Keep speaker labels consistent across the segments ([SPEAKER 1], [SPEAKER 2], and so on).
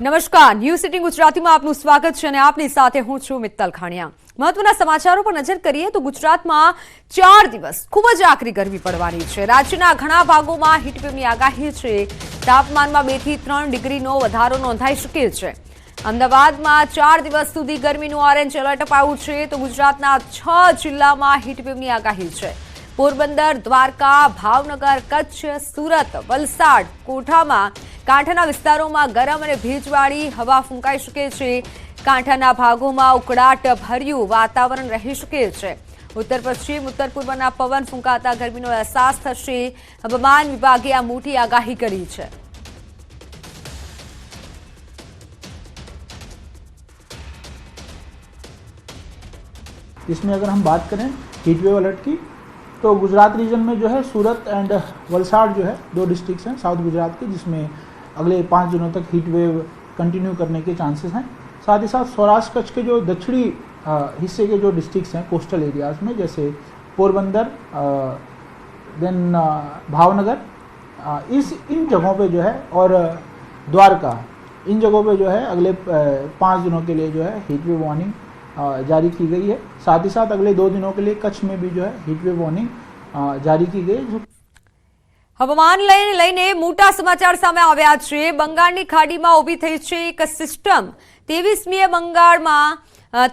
[SPEAKER 1] નમસ્કાર, news city ગુજરાતીમાં આપનું સ્વાગત છે અને આપની સાથે હું છું મિત્તલ ખાણિયા। મહત્વના સમાચારો પર નજર કરીએ તો ગુજરાતમાં 4 દિવસ ખૂબ જ આકરી ગરમી પડવાની છે। રાજ્યના ઘણા ભાગોમાં હીટવેવની આગાહી છે। તાપમાનમાં 2 થી 3 ડિગ્રીનો વધારો નોંધાઈ શકે છે। અમદાવાદમાં 4 દિવસ સુધી ગરમીનું ઓરેન્જ એલર્ટ અપાયું છે તો ગુજરાતના 6 જિલ્લામાં હીટવેવની આગાહી છે। પોરબંદર, દ્વારકા, ભાવનગર, કચ્છ, સુરત, વલસાડ, કોઠામાં કાંઠાના વિસ્તારોમાં ગરમ અને ભેજવાળી હવા ફૂંકાઈ શકે છે। કાંઠાના ભાગોમાં ઉકળાટ ભર્યું વાતાવરણ રહી શકે છે। ઉત્તર પશ્ચિમ, ઉત્તર પૂર્વના પવન ફૂંકાતા ગરમીનો અહેસાસ થશે। હવામાન વિભાગે આ મોટી આગાહી કરી છે।
[SPEAKER 2] इसमें अगर हम बात करें हीट वेव अलर्ट की तो गुजरात रीजन में जो है सूरत एंड वलसाड़ जो है 2 डिस्ट्रिक्ट्स हैं साउथ गुजरात के, जिसमें अगले 5 दिनों तक हीट वेव कंटिन्यू करने के चांसेस हैं। साथ ही साथ सौराष्ट्र कच्छ के जो दक्षिणी हिस्से के जो डिस्ट्रिक्ट्स हैं कोस्टल एरियाज़ में, जैसे पोरबंदर, देन भावनगर, इन जगहों पे जो है और द्वारका, इन जगहों पे जो है अगले 5 दिनों के लिए जो है हीट वेव वार्निंग जारी की गई है। साथ ही साथ अगले 2 दिनों के लिए कच्छ में भी जो है हीट वेव वार्निंग जारी की गई है।
[SPEAKER 1] હવામાન લઈને મોટા સમાચાર સામે આવ્યા છે। બંગાળની ખાડીમાં ઊભી થઈ છે એક સિસ્ટમ। 23મીએ બંગાળમાં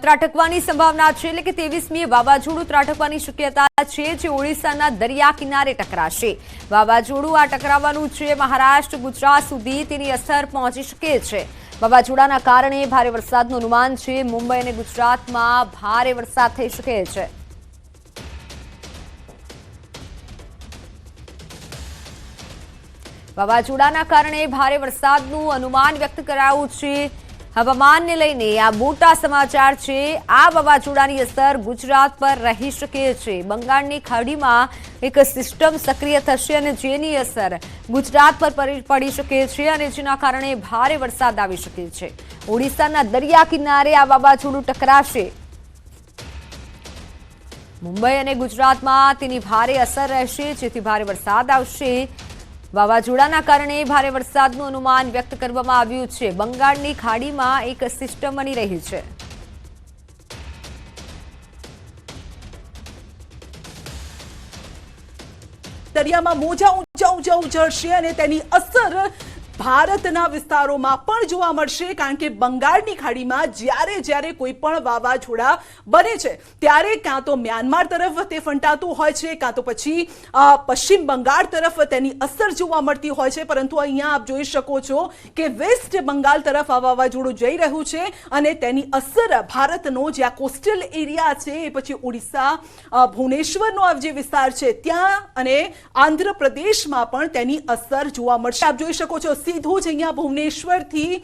[SPEAKER 1] ત્રાટકવાની સંભાવના છે, એટલે કે 23મીએ વાવાઝોડું ત્રાટકવાની શક્યતા છે, જે ઓડિશાના દરિયા કિનારે ટકરાશે। વાવાઝોડું આ ટકરાવવાનું છે મહારાષ્ટ્ર, ગુજરાત સુધી તેની અસર પહોંચી શકે છે। વાવાઝોડાના કારણે ભારે વરસાદનું અનુમાન છે। મુંબઈ અને ગુજરાતમાં ભારે વરસાદ થઈ શકે છે। વાવાઝોડાના કારણે ભારે વરસાદનું અનુમાન વ્યક્ત કરાયું છે। હવામાનને લઈને આ મોટા સમાચાર છે। આ વાવાઝોડાની અસર ગુજરાત પર રહી શકે છે। બંગાળની ખાડીમાં એક સિસ્ટમ સક્રિય થશે અને જેની અસર ગુજરાત પર પડી શકે છે અને જેના કારણે ભારે વરસાદ આવી શકે છે। ઓડિશાના દરિયા કિનારે આ વાવાઝોડું ટકરાશે। મુંબઈ અને ગુજરાતમાં તેની ભારે અસર રહેશે, જેથી ભારે વરસાદ આવશે। વાવાઝોડાના કારણે ભારે વરસાદનું અનુમાન વ્યક્ત કરવામાં આવ્યું છે। બંગાળની ખાડીમાં એક સિસ્ટમ બની રહી છે।
[SPEAKER 3] દરિયામાં મોજા ઊંચા ઉછળશે અને તેની અસર ભારતના વિસ્તારોમાં પણ જોવા મળશે, કારણ કે બંગાળની ખાડીમાં જ્યારે કોઈ પણ વાવાઝોડા બને છે ત્યારે કાં તો મ્યાનમાર તરફ તે ફંટાતું હોય છે, કાં તો પછી પશ્ચિમ બંગાળ તરફ તેની અસર જોવા મળતી હોય છે। પરંતુ અહીંયા આપ જોઈ શકો છો કે વેસ્ટ બંગાળ તરફ આ વાવાઝોડું જઈ રહ્યું છે અને તેની અસર ભારતનો જે આ કોસ્ટલ એરિયા છે, એ પછી ઓડિશા, ભુવનેશ્વરનો આ જે વિસ્તાર છે ત્યાં અને આંધ્રપ્રદેશમાં પણ તેની અસર જોવા મળશે। આપ જોઈ શકો છો સીધું જ અહીંયા ભુવનેશ્વરથી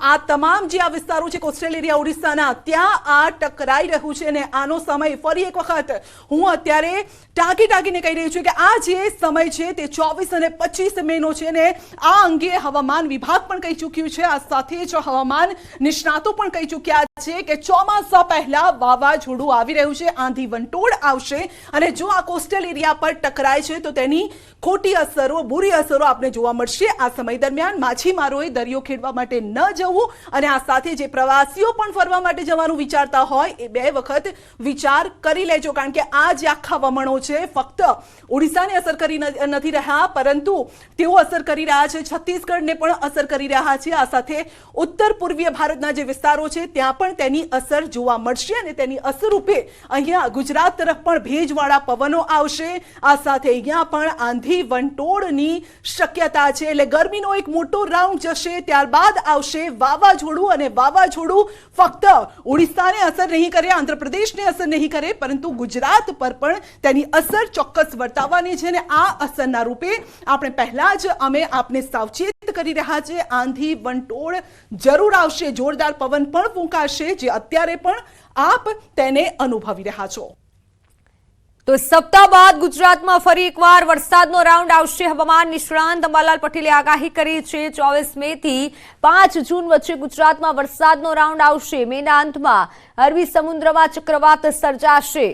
[SPEAKER 3] આ તમામ જે આ વિસ્તારો છે કોસ્ટલ એરિયા ઓડિશાના, ત્યાં આ ટકરાઈ રહ્યું છે। અને આનો સમય ફરી એક વખત હું અત્યારે ટાંકીને કહી રહી છું કે આ જે સમય છે તે 24 અને 25 મેનો છે ને આ અંગે હવામાન વિભાગ પણ કહી ચૂક્યું છે। આ સાથે જ હવામાન નિષ્ણાતો પણ કહી ચૂક્યા છે કે ચોમાસા પહેલા વાવાઝોડું આવી રહ્યું છે, આંધી વંટોળ આવશે અને જો આ કોસ્ટલ એરિયા પર ટકરાય છે તો તેની ખોટી અસરો, બુરી અસરો આપને જોવા મળશે। આ સમય દરમિયાન માછીમારોએ દરિયો ખેડવા માટે ન જવું અને આ સાથે જે પ્રવાસીઓ પણ ફરવા માટે જવાનું વિચારતા હોય એ 2 વખત વિચાર કરી લેજો, કારણ કે આ જે આખા વમણો છે ફક્ત ઓડિશાને અસર કરી નથી રહ્યા, પરંતુ તેઓ અસર કરી રહ્યા છે છત્તીસગઢને પણ અસર કરી રહ્યા છે। આ સાથે ઉત્તર પૂર્વીય ભારતના જે વિસ્તારો છે ત્યાં પણ તેની અસર જોવા મળશે અને તેની અસર રૂપે અહીંયા ગુજરાત તરફ પણ ભેજવાળા પવનો આવશે। આ સાથે અહીંયા પણ આંધી વંટોળની શક્યતા છે, એટલે ગરમીનો એક મોટો રાઉન્ડ જશે, ત્યારબાદ આવશે વાવાઝોડું અને વાવાઝોડું ફક્ત ઓડિશાને અસર નહીં કરે, આંધ્રપ્રદેશને અસર નહીં કરે, પરંતુ ગુજરાત પર પણ તેની અસર ચોક્કસ વર્તાવવાની છે। અને આ અસરના રૂપે આપણે પહેલા જ અમે આપને સાવચેત કરી રહ્યા છે। આંધી વંટોળ જરૂર આવશે, જોરદાર પવન પણ ફૂંકાશે, જે અત્યારે પણ આપ તેને અનુભવી રહ્યા છો।
[SPEAKER 1] તો સપ્તાહ બાદ ગુજરાતમાં ફરી એકવાર વરસાદનો રાઉન્ડ આવશે। હવામાન નિષ્ણાંત અંબાલાલ પટેલે આગાહી કરી છે 24 મેથી 5 જૂન વચ્ચે ગુજરાતમાં વરસાદનો રાઉન્ડ આવશે। મેના અંતમાં અરબી સમુદ્રમાં ચક્રવાત સર્જાશે।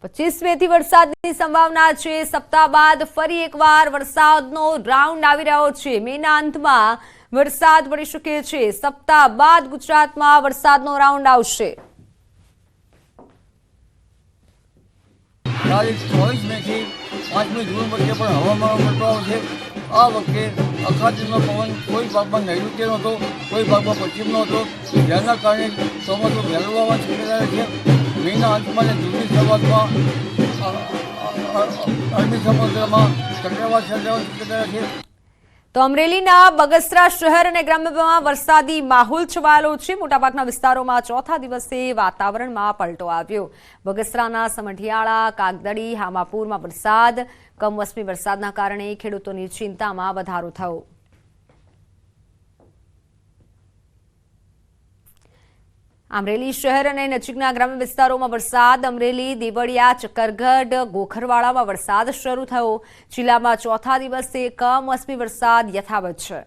[SPEAKER 1] 25 મેથી વરસાદની સંભાવના છે। સપ્તાહ બાદ ફરી એકવાર વરસાદનો રાઉન્ડ આવી રહ્યો છે। મેના અંતમાં વરસાદ પડી શકે છે। સપ્તાહ બાદ ગુજરાતમાં વરસાદનો રાઉન્ડ આવશે।
[SPEAKER 4] તારીખ 24 મેથી 5મી જૂન વચ્ચે પણ હવામાન પલટો આવશે। આ વખતે અખાતીનો પવન કોઈ ભાગમાં નૈઋત્યનો હતો, કોઈ ભાગમાં પશ્ચિમનો હતો, જેના કારણે ચોમાસું વહેલું આવવાની શક્યતા છે। મેના અંતમાં અને જૂનની શરૂઆતમાં અરબી સમુદ્રમાં ચક્રવાત સર્જાવાની શક્યતા છે।
[SPEAKER 1] તો અમરેલીના બગસરા શહેર અને ગ્રામ્યમાં વરસાદી માહોલ છવાયેલો છે। મોટાભાગના વિસ્તારોમાં ચોથા દિવસે વાતાવરણમાં પલટો આવ્યો। બગસરાના સમઢિયાળા, કાગદડી, હામાપુરમાં વરસાદ, કમોસમી વરસાદના કારણે ખેડૂતોની ચિંતામાં વધારો થયો। અમરેલી શહેર અને નજીકના ગ્રામ્ય વિસ્તારોમાં વરસાદ। અમરેલી, દેવળિયા, ચક્કરગઢ, ગોખરવાડામાં વરસાદ શરૂ થયો। જિલ્લામાં ચોથા દિવસે કમોસમી વરસાદ યથાવત છે।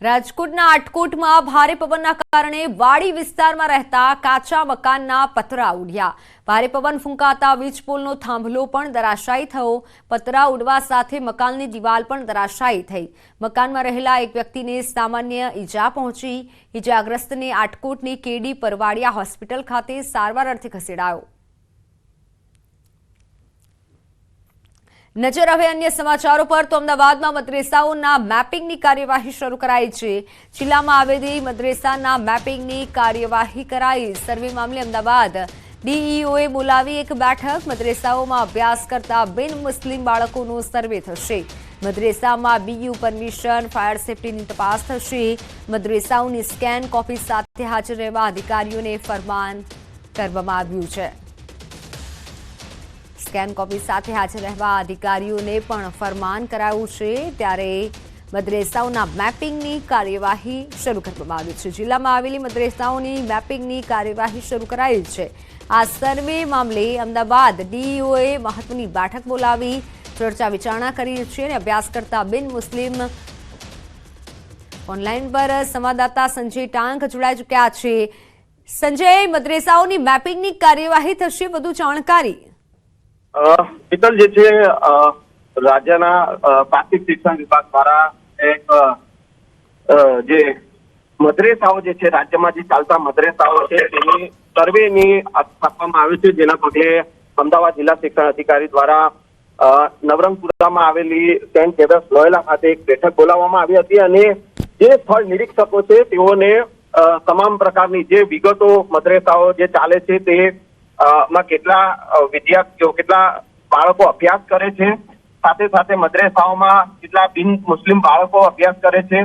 [SPEAKER 1] રાજકોટના આટકોટમાં ભારે પવનના કારણે વાડી વિસ્તારમાં રહેતા કાચા મકાનના પતરા ઉડ્યા। ભારે પવન ફૂંકાતા વીજપોલનો થાંભલો પણ ધરાશાયી થયો। પતરા ઉડવા સાથે મકાનની દિવાલ પણ ધરાશાયી થઈ। મકાનમાં રહેલા એક વ્યક્તિને સામાન્ય ઈજા પહોંચી। ઈજાગ્રસ્તને આટકોટની કેડી પરવાડિયા હોસ્પિટલ ખાતે સારવાર અર્થે ખસેડાયો। નજર હવે અન્ય સમાચારો પર। તો અમદાવાદમાં મદ્રેસાઓના મેપિંગની કાર્યવાહી શરૂ કરાઈ છે। જિલ્લામાં આવેલી મદ્રેસાના મેપિંગની કાર્યવાહી કરાઈ। સર્વે મામલે અમદાવાદ ડીઈઓએ બોલાવી એક બેઠક। મદ્રેસાઓમાં અભ્યાસ કરતા બિન મુસ્લિમ બાળકોનો સર્વે થશે। મદ્રેસામાં બીયુ પરમિશન, ફાયર સેફટીની તપાસ થશે। મદ્રેસાઓની સ્કેન કોપી સાથે હાજર રહેવા અધિકારીઓને ફરમાન કરવામાં આવ્યું છે। સ્કેન કોપી સાથે હાજર રહેવા અધિકારીઓને પણ ફરમાન કરાયું છે। ત્યારે મદ્રેસાઓના મેપિંગની કાર્યવાહી શરૂ કરવામાં આવી છે। જિલ્લામાં આવેલી મદ્રેસાઓની મેપિંગની કાર્યવાહી શરૂ કરાઈ છે। આ સર્વે મામલે અમદાવાદ ડીઈઓએ મહત્વની બેઠક બોલાવી ચર્ચા વિચારણા કરી છે અને અભ્યાસ કરતા બિન મુસ્લિમ ઓનલાઈન પર સંવાદદાતા સંજય ટાંક જોડાઈ ચૂક્યા છે। સંજય, મદ્રેસાઓની મેપિંગની કાર્યવાહી થશે, વધુ જાણકારી?
[SPEAKER 5] મિત્તલ, જે છે રાજ્યના પ્રાથમિક શિક્ષણ વિભાગ દ્વારા એક જે મદ્રેસાઓ જે છે, રાજ્યમાં જે ચાલતા મદ્રેસાઓ છે તેની સર્વેની આપવામાં આવી છે। જેના પગલે અમદાવાદ જિલ્લા શિક્ષણ અધિકારી દ્વારા નવરંગપુરામાં આવેલી સેન્ટ ઝેવિયર્સ લોયોલા ખાતે એક બેઠક બોલાવવામાં આવી હતી અને જે સ્થળ નિરીક્ષકો છે તેઓને તમામ પ્રકારની જે વિગતો મદ્રેસાઓ જે ચાલે છે તે માં કેટલા વિદ્યાર્થીઓ, કેટલા બાળકો અભ્યાસ કરે છે, સાથે સાથે મદ્રેસાઓમાં કેટલા બિન મુસ્લિમ બાળકો અભ્યાસ કરે છે,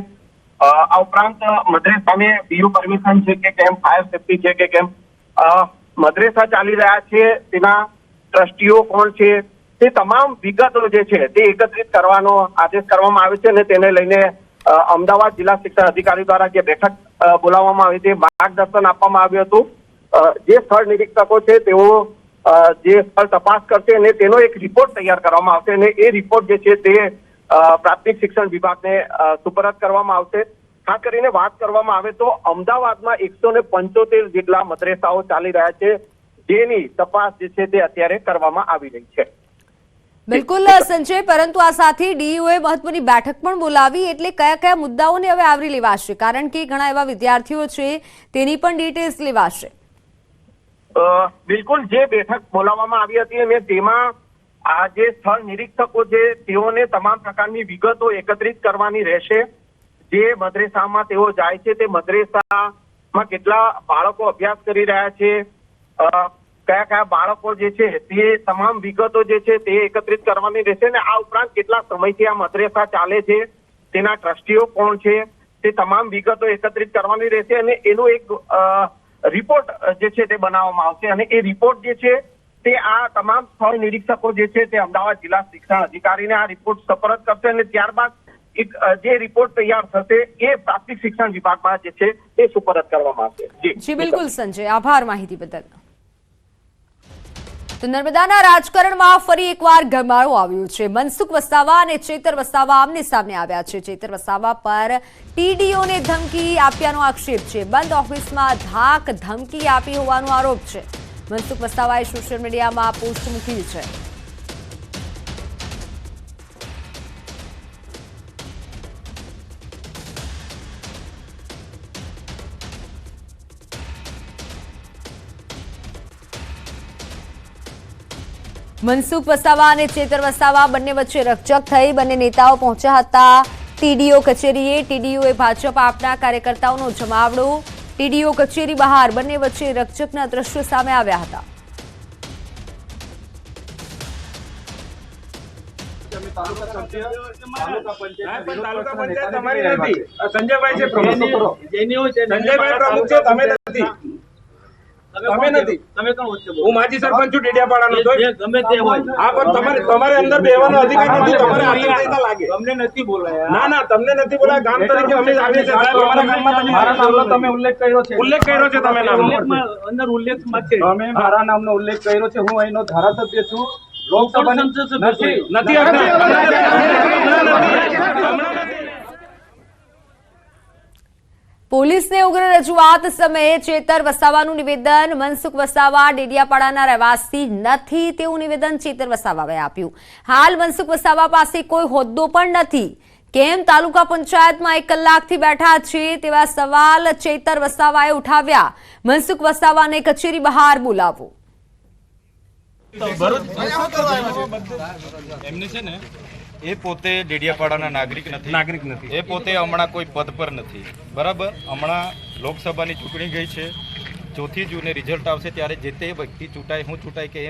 [SPEAKER 5] આ ઉપરાંત મદ્રેસાને બીયુ પરમિશન છે કે કેમ, ફાયર સેફટી છે કે કેમ, મદ્રેસા ચાલી રહ્યા છે તેના ટ્રસ્ટીઓ કોણ છે, તે તમામ વિગતો જે છે તે એકત્રિત કરવાનો આદેશ કરવામાં આવે છે અને તેને લઈને અમદાવાદ જિલ્લા શિક્ષણ અધિકારી દ્વારા જે બેઠક બોલાવવામાં આવી હતી, માર્ગદર્શન આપવામાં આવ્યું હતું। જે સ્થળ નિરીક્ષકો છે તેઓ જે સ્થળ તપાસ કરશે અને તેનો એક રિપોર્ટ તૈયાર કરવામાં આવશે અને એ રિપોર્ટ જે છે તે પ્રાથમિક શિક્ષણ વિભાગને સુપરત કરવામાં આવશે। ખાસ કરીને વાત કરવામાં આવે તો અમદાવાદમાં 175 જેટલા મદ્રેસાઓ ચાલી રહ્યા છે, જેની તપાસ જે છે તે અત્યારે કરવામાં આવી રહી છે।
[SPEAKER 1] બિલકુલ સંજય, પરંતુ આ સાથે ડીઈઓએ મહત્વની બેઠક પણ બોલાવી, એટલે કયા કયા મુદ્દાઓને હવે આવરી લેવાશે? કારણ કે ઘણા એવા વિદ્યાર્થીઓ છે તેની પણ ડિટેલ્સ લેવાશે।
[SPEAKER 5] બિલકુલ, જે બેઠક બોલાવવામાં આવી હતી અને તેમાં આ જે સ્થળ નિરીક્ષકો છે તેઓને તમામ પ્રકારની વિગતો એકત્રિત કરવાની રહેશે। જે મદ્રેસામાં તેઓ જાય છે તે મદ્રેસામાં કેટલા બાળકો અભ્યાસ કરી રહ્યા છે, કયા કયા બાળકો જે છે તે તમામ વિગતો જે છે તે એકત્રિત કરવાની રહેશે અને આ ઉપરાંત કેટલા સમયથી આ મદ્રેસા ચાલે છે, તેના ટ્રસ્ટીઓ કોણ છે, તે તમામ વિગતો એકત્રિત કરવાની રહેશે અને એનું એક રિપોર્ટ જે છે તે બનાવવામાં આવશે અને એ રિપોર્ટ જે છે તે આ તમામ સ્થળ નિરીક્ષકો જે છે તે અમદાવાદ જિલ્લા શિક્ષણ અધિકારીને આ રિપોર્ટ સપરત કરશે અને ત્યારબાદ એક જે રિપોર્ટ તૈયાર થશે એ પ્રાથમિક શિક્ષણ વિભાગમાં જે છે તે સુપરત કરવામાં આવશે।
[SPEAKER 1] જી બિલકુલ સંજય, આભાર માહિતી બદલ। તો નર્મદાના રાજકારણમાં ફરી એકવાર ગરમાળો આવ્યો છે. મનસુખ વસાવા અને ચેતર વસાવા આમને સામને આવ્યા છે. ચેતર વસાવા પર ટીડીઓને ધમકી આપ્યાનો આક્ષેપ છે. બંધ ઓફિસમાં ધાક ધમકી આપી હોવાનો આરોપ છે. મનસુખ વસાવાએ સોશિયલ મીડિયામાં પોસ્ટ મૂકી છે. મનસુખ વસાવા અને ચેતર વસાવા બંને વચ્ચે રકઝક થઈ. બંને નેતાઓ પહોંચ્યા હતા ટીડીઓ કચેરીએ. ટીડીઓએ ભાજપ આપના કાર્યકર્તાઓનો જમાવડો. ટીડીઓ કચેરી બહાર બંને વચ્ચે રકઝકના દ્રશ્યો સામે આવ્યા હતા.
[SPEAKER 6] સંજયભાઈ છે પ્રમુખ છે તમે નથી. તમે નથી. હું માજી સરપંચ છું ડેડિયાપાડાનો. ગમે તે હોય હા, પણ તમારે અંદર બેવાનો અધિકાર નથી. તમારે આચારસંહિતા લાગે. તમને નથી બોલાયા. ના તમને નથી બોલાયા. ગામ તરીકે અમે આવીએ છીએ સાહેબ. અમારા ગામમાં મારા નામનો તમે ઉલ્લેખ કર્યો છે. ઉલ્લેખ કર્યો છે તમે નામ અંદર ઉલ્લેખમાં છે. તમે મારા નામનો ઉલ્લેખ કર્યો છે. હું અહીંનો ધારાસભ્ય છું. લોકસભાની નથી.
[SPEAKER 1] પોલીસને ઉગ્ર રજૂઆત સમયે ચેતર વસાવાનું નિવેદન. મનસુખ વસાવા ડેડિયાપાડાના રહેવાસી નથી તેવું નિવેદન ચેતર વસાવાએ આપ્યું. હાલ મનસુખ વસાવા પાસે કોઈ હોદ્દો પણ નથી. કેમ તાલુકા પંચાયતમાં 1 કલાકથી બેઠા છે તેવા સવાલ ચેતર વસાવાએ ઉઠાવ્યા. મનસુખ વસાવાને કચેરી બહાર બોલાવો.
[SPEAKER 7] એમને છે ને એ પોતે ડેડિયાપાડાના નાગરિક નથી. એ પોતે હમણાં કોઈ પદ પર નથી. બરાબર. હમણાં લોકસભાની ચૂંટણી ગઈ છે. 4 જૂને રિઝલ્ટ આવશે ત્યારે જે તે વ્યક્તિ ચૂંટાય, હું ચૂંટાય કે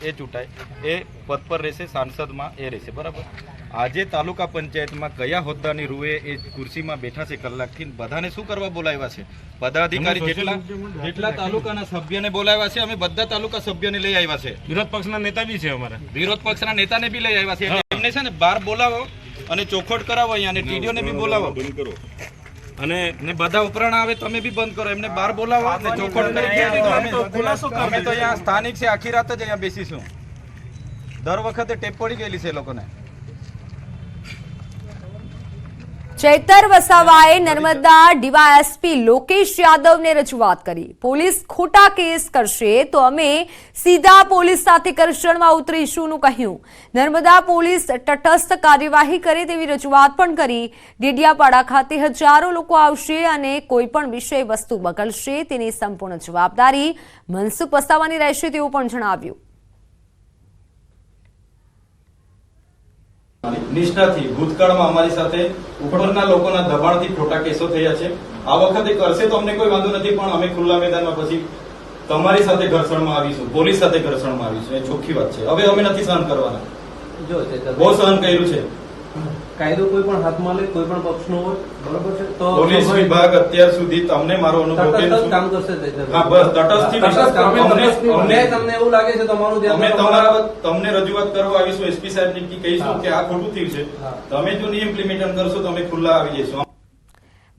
[SPEAKER 7] એ ચૂંટાય, એ પદ પર રહેશે. સાંસદમાં એ રહેશે. બરાબર. આજે તાલુકા પંચાયતમાં કયા હોદ્દાની રૂએ એ ખુરશીમાં બેઠા છે કલાકથી. બધાને શું કરવા બોલાવ્યા છે? પદાધિકારી જેટલા તાલુકાના સભ્યને બોલાવ્યા છે. અમે બધા તાલુકા સભ્યને લઈ આવ્યા છે.
[SPEAKER 6] વિરોધ પક્ષના નેતા બી છે અમારા.
[SPEAKER 7] વિરોધ પક્ષના નેતાને બી લઈ આવ્યા છે. એમને છે ને બહાર બોલાવો અને ચોખવટ કરાવો. અહીંયા અને ટીડીઓને બી બોલાવો અને બધા ઉપરાણા આવે તમે બી બંધ કરો. એમને બહાર બોલાવો અને ચોખવટ કરી. અમે તો અહીંયા સ્થાનિક છે. આખી રાત જ અહીંયા બેસીશું. દર વખતે ટેપ પડી ગયેલી છે લોકોને.
[SPEAKER 1] ચેતર વસાવાએ નર્મદા ડીવાયએસપી લોકેશ યાદવને રજૂઆત કરી. પોલીસ ખોટા કેસ કરશે તો અમે સીધા પોલીસ સાથે ઘર્ષણમાં ઉતરીશુંનું કહ્યું. નર્મદા પોલીસ તટસ્થ કાર્યવાહી કરે તેવી રજૂઆત પણ કરી. ડેડિયાપાડા ખાતે હજારો લોકો આવશે અને કોઈ પણ વિષય વસ્તુ બગડશે તેની સંપૂર્ણ જવાબદારી મનસુખ વસાવાની રહેશે તેવું પણ જણાવ્યું.
[SPEAKER 7] નિષ્ઠાથી ભૂતકાળમાં અમારી સાથે ઉપરના લોકોના દબાણથી ખોટા કેસો થયા છે. આ વખતે કરશે તો અમને કોઈ વાંધો નથી, પણ અમે ખુલ્લા મેદાનમાં પછી તમારી સાથે ઘર્ષણમાં આવીશું, પોલીસ સાથે ઘર્ષણમાં આવીશું. એ ચોખ્ખી વાત છે. હવે અમે નથી સહન કરવાના. બહુ સહન કર્યું છે.
[SPEAKER 8] કાયદો કોઈ પણ હાથમાં લે, કોઈ પણ પક્ષનો હોય, બરોબર છે, તો
[SPEAKER 7] પોલીસ વિભાગ અત્યાર સુધી તમને મારો અનુભવ
[SPEAKER 8] કામ કરશે.
[SPEAKER 7] હા, બસ તટસ્થથી
[SPEAKER 8] તમને એવું લાગે છે તમારું
[SPEAKER 7] તમને રજૂઆત કરવા આવીશું. એસપી સાહેબને કહીશું કે આ ખોટું થયું છે. તમે જો નહીં ઇમ્પ્લિમેન્ટ કરશો તો અમે ખુલ્લા આવી જઈશું.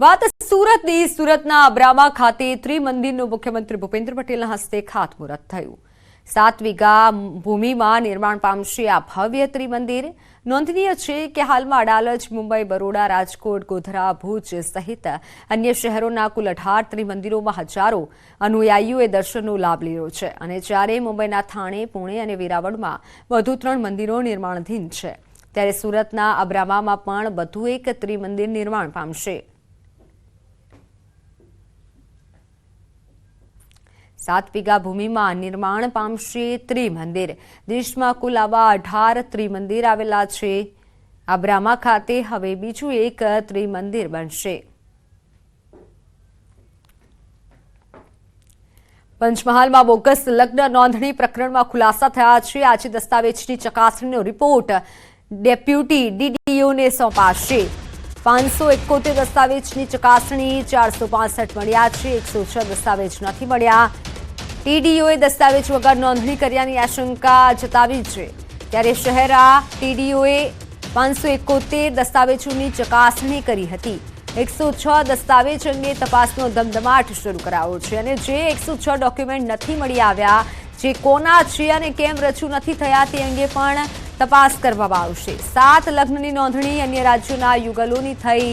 [SPEAKER 1] વાત સુરતની. સુરતના અબ્રામા ખાતે ત્રિમંદિરનું મુખ્યમંત્રી ભૂપેન્દ્ર પટેલના હસ્તે ખાતમુહૂર્ત થયું. 7 વીઘા ભૂમિમાં નિર્માણ પામશે આ ભવ્ય ત્રિમંદિર. નોંધનીય છે કે હાલમાં અડાલજ, મુંબઈ, બરોડા, રાજકોટ, ગોધરા, ભુજ સહિત અન્ય શહેરોના કુલ 18 ત્રિમંદિરોમાં હજારો અનુયાયીઓએ દર્શનનો લાભ લીધો છે. અને જ્યારે મુંબઈના થાણે, પુણે અને વેરાવળમાં વધુ 3 મંદિરો નિર્માણાધીન છે, ત્યારે સુરતના અબ્રામામાં પણ વધુ એક ત્રિમંદિર નિર્માણ પામશે. 7 વીઘા ભૂમિમાં નિર્માણ પામશે ત્રિમંદિર. દેશમાં કુલ આવા 18 ત્રિમંદિર આવેલા છે. અબ્રામા ખાતે હવે બીજું એક ત્રિમંદિર બનશે. પંચમહાલમાં બોગસ લગ્ન નોંધણી પ્રકરણમાં ખુલાસા થયા છે. આજે દસ્તાવેજની ચકાસણીનો રિપોર્ટ ડેપ્યુટી ડીડીઓને સોંપાશે. 571 દસ્તાવેજની ચકાસણી, 465 મળ્યા છે. 106 દસ્તાવેજ નથી મળ્યા. ટીડીઓએ દસ્તાવેજ વગર નોંધણી કર્યાની આશંકા જતાવી છે. ત્યારે શહેરા ટીડીઓએ 571 દસ્તાવેજોની ચકાસણી કરી હતી. 106 દસ્તાવેજ અંગે તપાસનો ધમધમાટ શરૂ કરાયો છે અને જે 106 ડોક્યુમેન્ટ નથી મળી આવ્યા જે કોના છે અને કેમ રજૂ નથી થયા તે અંગે પણ તપાસ કરવામાં આવશે. 7 લગ્નની નોંધણી અન્ય રાજ્યોના યુગલોની થઈ.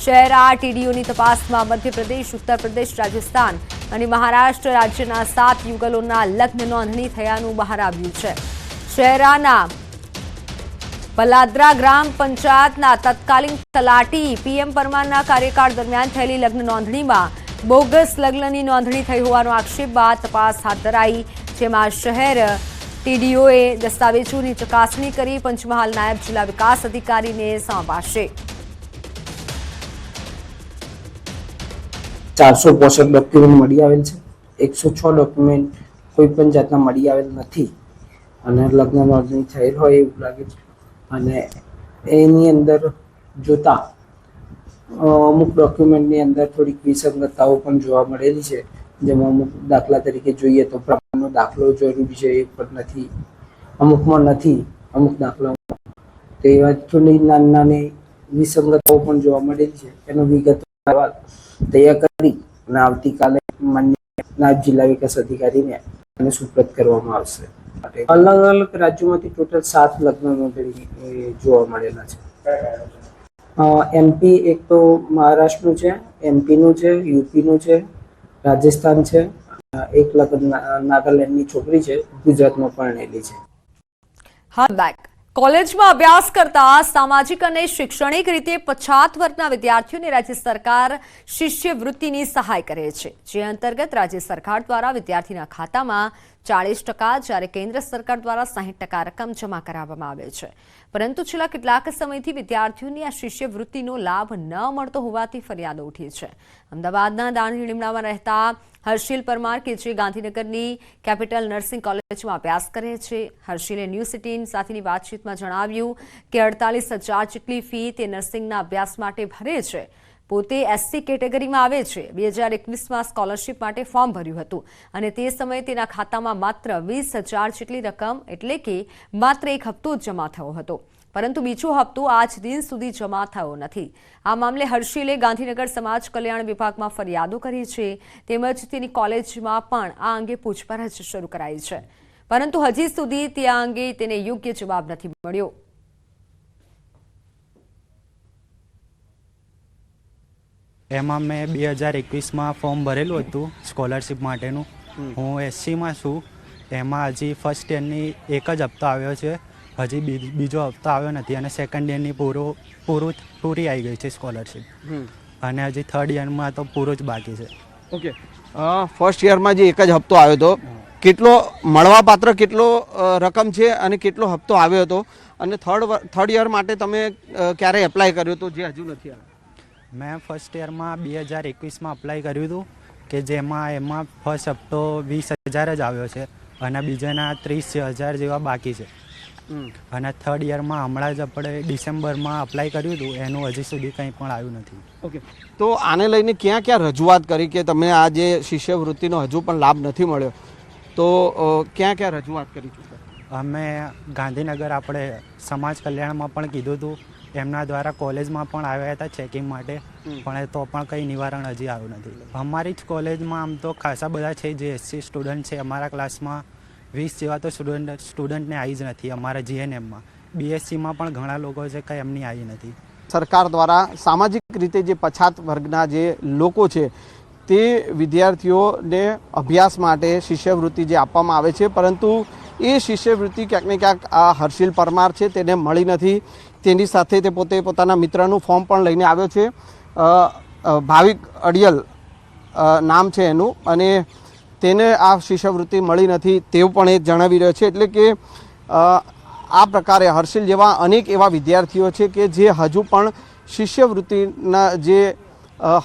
[SPEAKER 1] શહેરા ટીડીઓની તપાસમાં મધ્યપ્રદેશ, ઉત્તર પ્રદેશ, રાજસ્થાન અને મહારાષ્ટ્ર રાજ્યના 7 યુગલોના લગ્ન નોંધણી થયાનું બહાર આવ્યું છે. શહેરાના બલાદ્રા ગ્રામ પંચાયતના તત્કાલીન તલાટી પીએમ પરમારના કાર્યકાળ દરમિયાન થયેલી લગ્ન નોંધણીમાં બોગસ લગ્નની નોંધણી થઈ હોવાનો આક્ષેપ બાદ તપાસ હાથ ધરાઈ, જેમાં શહેર ટીડીઓએ દસ્તાવેજોની ચકાસણી કરી પંચમહાલ નાયબ જિલ્લા વિકાસ અધિકારીને સોંપાશે.
[SPEAKER 9] 465 ડોક્યુમેન્ટ મળી આવેલ છે. 106 ડોક્યુમેન્ટ કોઈ પણ જાતના મળી આવેલ નથી અને લગ્ન નોંધણી થયેલ હોય એવું લાગે છે. અને એની અંદર જોતા અમુક ડોક્યુમેન્ટની અંદર થોડીક વિસંગતતાઓ પણ જોવા મળેલી છે, જેમાં અમુક દાખલા તરીકે જોઈએ તો પ્રમાણનો દાખલો જરૂરી છે એ પણ નથી, અમુકમાં નથી, અમુક દાખલામાં તો એવા થોડી નાની નાની વિસંગતતાઓ પણ જોવા મળેલી છે. એનો વિગત તૈયાર કરી અને આવતીકાલે માન્ય નાયબ જિલ્લા વિકાસ અધિકારીને એને સુપ્રત કરવામાં આવશે. અલગ અલગ રાજ્યોમાંથી ટોટલ 7 લગ્ન નોંધણી જોવા મળેલા છે. એમપી એક તો મહારાષ્ટ્રનું છે, એમપીનું છે, યુપીનું છે, રાજસ્થાન છે, એક લગ્ન નાગાલેન્ડની છોકરી છે, ગુજરાતમાં પરણેલી છે.
[SPEAKER 1] કોલેજમાં અભ્યાસ કરતા સામાજિક અને શૈક્ષણિક રીતે પછાત વર્ગના વિદ્યાર્થીઓને રાજ્ય સરકાર શિષ્યવૃત્તિની સહાય કરે છે, જે અંતર્ગત રાજ્ય સરકાર દ્વારા વિદ્યાર્થીના ખાતામાં 40%, જ્યારે કેન્દ્ર સરકાર દ્વારા 60% રકમ જમા કરાવવામાં આવે છે. પરંતુ છેલ્લા કેટલાક સમયથી વિદ્યાર્થીઓની આ શિષ્યવૃત્તિનો લાભ ન મળતો હોવાથી ફરિયાદો ઉઠી છે. અમદાવાદના દાણી લીમડામાં રહેતા હર્ષિલ પરમાર કે જે ગાંધીનગરની કેપિટલ નર્સિંગ કોલેજમાં અભ્યાસ કરે છે. હર્ષિલે ન્યૂઝ 18 સાથેની વાતચીતમાં જણાવ્યું કે 48,000 જેટલી ફી તે નર્સિંગના અભ્યાસ માટે ભરે છે. પોતે એસસી કેટેગરીમાં આવે છે. 2021માં સ્કોલરશિપ માટે ફોર્મ ભર્યું હતું અને તે સમયે તેના ખાતામાં માત્ર 20,000 જેટલી રકમ એટલે કે માત્ર 1 હપ્તો જ જમા થયો હતો, પરંતુ બીજો હપ્તો આજ દિન સુધી જમા થયો નથી. આ મામલે હર્ષિલે ગાંધીનગર સમાજ કલ્યાણ વિભાગમાં ફરિયાદો કરી છે, તેમજ તેની કોલેજમાં પણ આ અંગે પૂછપરછ શરૂ કરાઈ છે, પરંતુ હજી સુધી તે આ અંગે તેને યોગ્ય જવાબ નથી મળ્યો.
[SPEAKER 10] એમાં મેં 2021માં ફોર્મ ભરેલું હતું સ્કોલરશિપ માટેનું. હું એસસીમાં છું. એમાં હજી ફર્સ્ટ યરની એક જ હપ્તો આવ્યો છે, હજી બીજો હપ્તો આવ્યો નથી અને સેકન્ડ યરની પૂરી આવી ગઈ છે સ્કોલરશિપ અને હજી થર્ડ યરમાં તો પૂરો જ બાકી છે.
[SPEAKER 11] ઓકે, ફર્સ્ટ યરમાં જે એક જ હપ્તો આવ્યો હતો, કેટલો મળવાપાત્ર કેટલો રકમ છે અને કેટલો હપ્તો આવ્યો હતો, અને થર્ડ યર માટે તમે ક્યારે એપ્લાય કર્યો હતો જે હજુ નથી આવ્યો?
[SPEAKER 10] મેં ફર્સ્ટ યરમાં 2021માં અપ્લાય કર્યું હતું કે જેમાં એમાં ફર્સ્ટ હપ્તો 20,000 જ આવ્યો છે અને બીજાના 30,000 જેવા બાકી છે. અને થર્ડ યરમાં હમણાં જ આપણે ડિસેમ્બરમાં અપ્લાય કર્યું હતું, એનું હજી સુધી કંઈ પણ આવ્યું નથી.
[SPEAKER 11] ઓકે, તો આને લઈને ક્યાં ક્યાં રજૂઆત કરી કે તમે આ જે શિષ્યવૃત્તિનો હજુ પણ લાભ નથી મળ્યો, તો ક્યાં ક્યાં રજૂઆત કરી ચૂક્યા?
[SPEAKER 10] અમે ગાંધીનગર આપણે સમાજ કલ્યાણમાં પણ કીધું હતું, એમના દ્વારા કોલેજમાં પણ આવ્યા હતા ચેકિંગ માટે, પણ તો પણ કંઈ નિવારણ હજી આવ્યું નથી. અમારી જ કોલેજમાં આમ તો ખાસા બધા છે જે એસસી સ્ટુડન્ટ છે. અમારા ક્લાસમાં 20 જેવા તો સ્ટુડન્ટને આવી જ નથી. અમારા જીએનએમમાં બીએસસીમાં પણ ઘણા લોકો છે કંઈ એમની આવી નથી.
[SPEAKER 11] સરકાર દ્વારા સામાજિક રીતે જે પછાત વર્ગના જે લોકો છે તે વિદ્યાર્થીઓને અભ્યાસ માટે શિષ્યવૃત્તિ જે આપવામાં આવે છે, પરંતુ એ શિષ્યવૃત્તિ ક્યાંક ને ક્યાંક આ હર્ષિલ પરમાર છે તેને મળી નથી. તેની સાથે તે પોતે પોતાના મિત્રનું ફોર્મ પણ લઈને આવ્યો છે. ભાવિક અડિયલ નામ છે એનું, અને તેને આ શિષ્યવૃત્તિ મળી નથી તેવું પણ એ જણાવી રહ્યો છે. એટલે કે આ પ્રકારે હર્ષિલ જેવા અનેક એવા વિદ્યાર્થીઓ છે કે જે હજુ પણ શિષ્યવૃત્તિના જે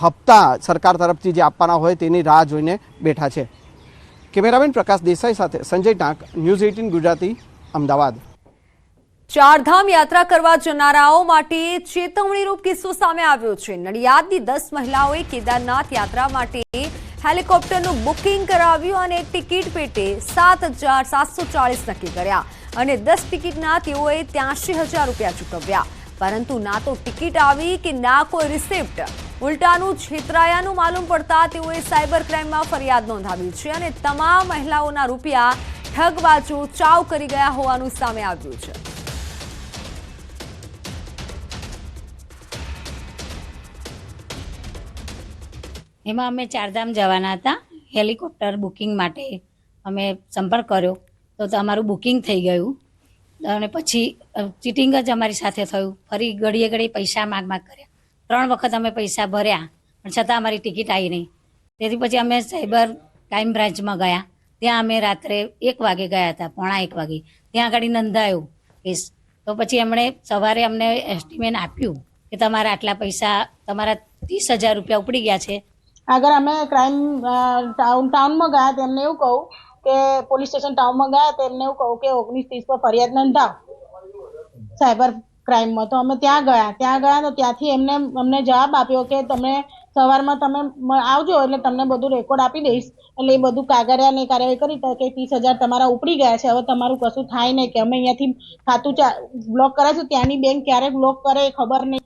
[SPEAKER 11] હપ્તા સરકાર તરફથી જે આપવાના હોય તેની રાહ જોઈને બેઠા છે. કેમેરામેન પ્રકાશ દેસાઈ સાથે સંજય ટાંક, ન્યૂઝ 18 ગુજરાતી, અમદાવાદ.
[SPEAKER 1] ચારધામ યાત્રા કરવા જનારાઓ માટે ચેતવણીરૂપ કિસ્સો સામે આવ્યો છે. નડિયાદની 10 મહિલાઓએ કેદારનાથ યાત્રા માટે હેલિકોપ્ટરનું બુકિંગ કરાવ્યું અને ટિકિટ પેટે 7,740 નક્કી કર્યા અને 10 ટિકિટના તેઓએ 83,000 રૂપિયા ચૂકવ્યા, પરંતુ ના તો ટિકિટ આવી કે ના કોઈ રિસિપ્ટ. ઉલટાનું છેતરાયાનું માલુમ પડતા તેઓએ સાયબર ક્રાઇમમાં ફરિયાદ નોંધાવી છે અને તમામ મહિલાઓના રૂપિયા ઠગબાજો ચાવ કરી ગયા હોવાનું સામે આવ્યું છે.
[SPEAKER 12] એમાં અમે ચારધામ જવાના હતા. હેલિકોપ્ટર બુકિંગ માટે અમે સંપર્ક કર્યો તો અમારું બુકિંગ થઈ ગયું અને પછી ચીટિંગ જ અમારી સાથે થયું. ફરી ઘડીએ પૈસા માગ કર્યા. 3 વખત અમે પૈસા ભર્યા પણ છતાં અમારી ટિકિટ આવી નહીં. તેથી પછી અમે સાયબર ક્રાઇમ બ્રાન્ચમાં ગયા. ત્યાં અમે રાત્રે 1 વાગે ગયા હતા, 1:45 વાગે. ત્યાં આગળ નોંધાયો કેસ. તો પછી એમણે સવારે અમને એસ્ટિમેટ આપ્યું કે તમારા આટલા પૈસા, તમારા 30,000 રૂપિયા ઉપડી ગયા છે.
[SPEAKER 13] આગળ અમે ક્રાઇમ ટાઉનમાં ગયા તેમને એવું કહું કે પોલીસ સ્ટેશન ટાઉનમાં ગયા તેમને એવું કહું કે 1930 પર ફરિયાદ નોંધાવ સાયબર ક્રાઇમમાં. તો અમે ત્યાં ગયા તો ત્યાંથી અમને જવાબ આપ્યો કે તમે સવારમાં તમે આવજો એટલે તમને બધું રેકોર્ડ આપી દઈશ. એટલે એ બધું કાગળિયાની કાર્યવાહી કરી કે 30,000 તમારા ઉપડી ગયા છે, હવે તમારું કશું થાય નહીં, કે અમે અહીંયાથી ખાતું બ્લોક કરાવીશું. ત્યાંની બેંક ક્યારે બ્લોક કરે એ ખબર નહીં.